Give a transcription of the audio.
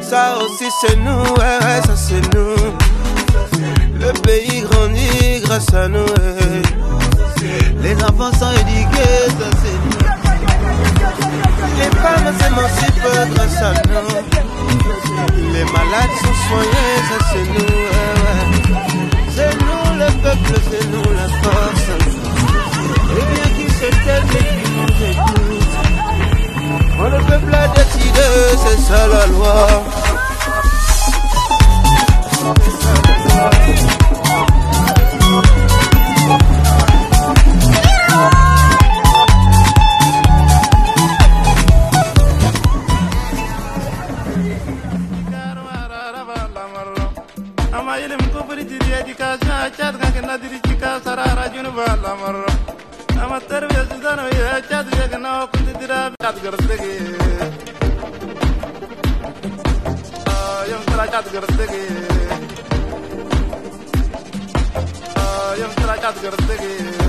Ça aussi c'est nous, ouais, ça c'est nous. Le pays grandit grâce à nous, ouais. Les enfants sont éduqués, ça c'est nous. Les femmes s'émancipent grâce à nous. Les malades sont soignés, ça c'est nous, ouais, ouais. C'est nous le peuple, c'est nous la force. Et bien qui se taise et qui nous écoute. Oh, le peuple a décidé, c'est ça la loi. Yang terakat gerdegi